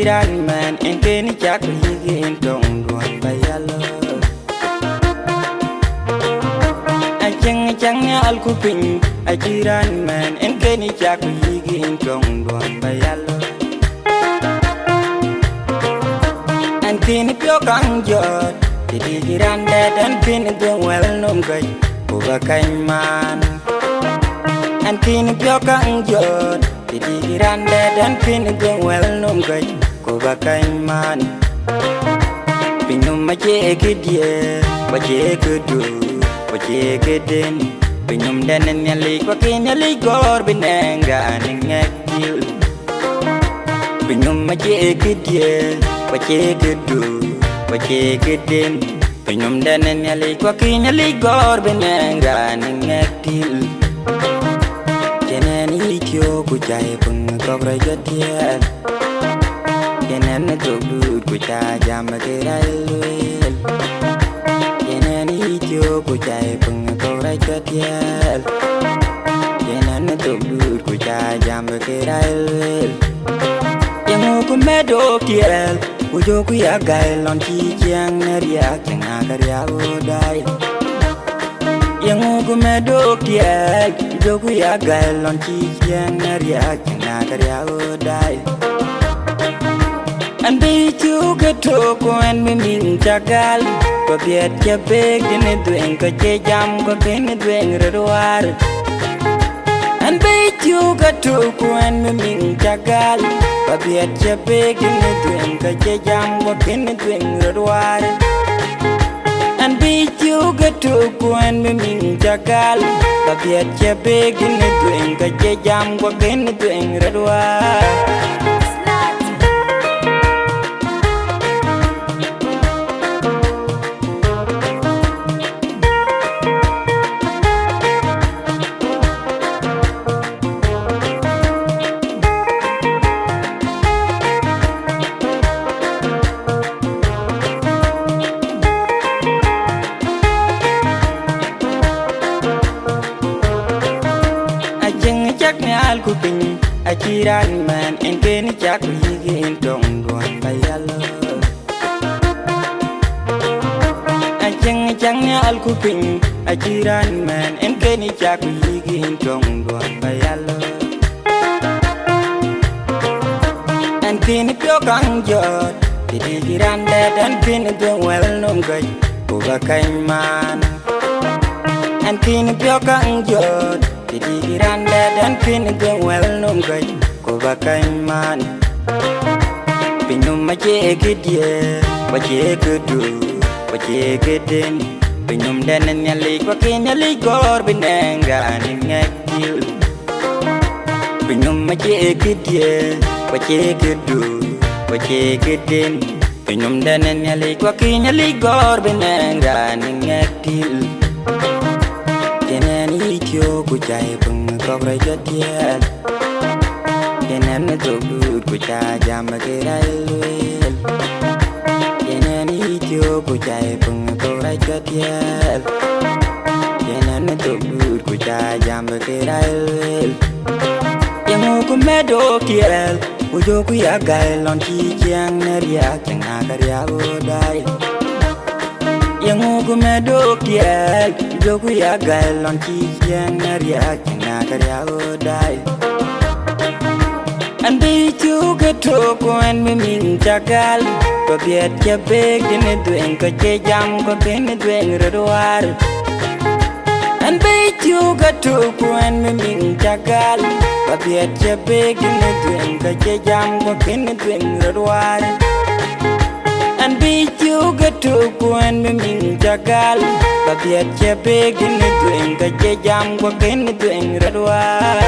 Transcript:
Achiran man en keni chak yigi en tong duan bayalo Achang chang al kuping Achiran man en keni chak yigi en tong duan bayalo An kini pyo kang jot Titi jiran dad an kini dong well nom kaj Uba kain man An kini pyo kang jot Titi jiran dad an kini dong well nom kaj Uba kain man Pinum mache kidye Bache kudu Bache kiden Pinum danen nyalik Wakin nyalik gor binenga Ningek jil Pinum mache kidye Bache kudu Bache kiden Pinum danen nyalik Wakin nyalik gor binenga Ningek jil Jenen ityo kuchay pung Kogray jatiel Jenen tukdud kuchay jam kiray luil Jenen ityo kuchay pung Kogray jatiel Jenen tukdud kuchay jam kiray luil Yang kumedo kiel Ujo kuyagay lon chi chiang nariak Chang akarya uday Yang kumedo kiel Ujo kuyagay lon chi chiang nariak Chang akarya uday An bichu keto kuen miming cagal Ko biet capek dine dueng ko jam ko kene dueng reduar An bichu keto kuen miming cagal Ko biet capek dine dueng ko jam ko kene dueng reduar An bichu keto kuen miming cagal Ko biet capek dine dueng ko jam ko kene dueng reduar Al kuping Achiran man en keni chak yigi en tong duan bayalo Achang chang al kuping Achiran man en keni chak yigi en tong duan bayalo An keni pyo kang jot Titi jiran dad an keni dong well nom kaj Uba kain man An keni pyo kang jot Titi jiran dad an kini dong well nom kaj Kuba kain man Pinum mache kidye Bache kudu Bache kiden Pinum danen nyalik Wakin nyalik gor binenga Ningek jil Pinum mache kidye Bache kudu Bache kiden Pinum danen nyalik Wakin nyalik gor binenga Ningek jil Jenen ityo kuchay pung Kogray jatiel Jenen tukdud kuchay jam kiray luil Jenen ityo kuchay pung Kogray jatiel Jenen tukdud kuchay jam kiray luil Yang kumedo kiel Ujo kuyagay lon chi chiang nariak Chang akarya uday Yang kumedo kiel Ujo kuyagay lon chi chiang nariak Chang akarya uday An bichu keto kuen miming cagal Ko biet capek dine dueng ko jam ko kene dueng reduar An bichu keto kuen miming cagal Ko biet capek dine dueng ko jam ko kene dueng reduar An bichu keto kuen miming cagal Ko biet capek dine dueng ko jam ko kene dueng reduar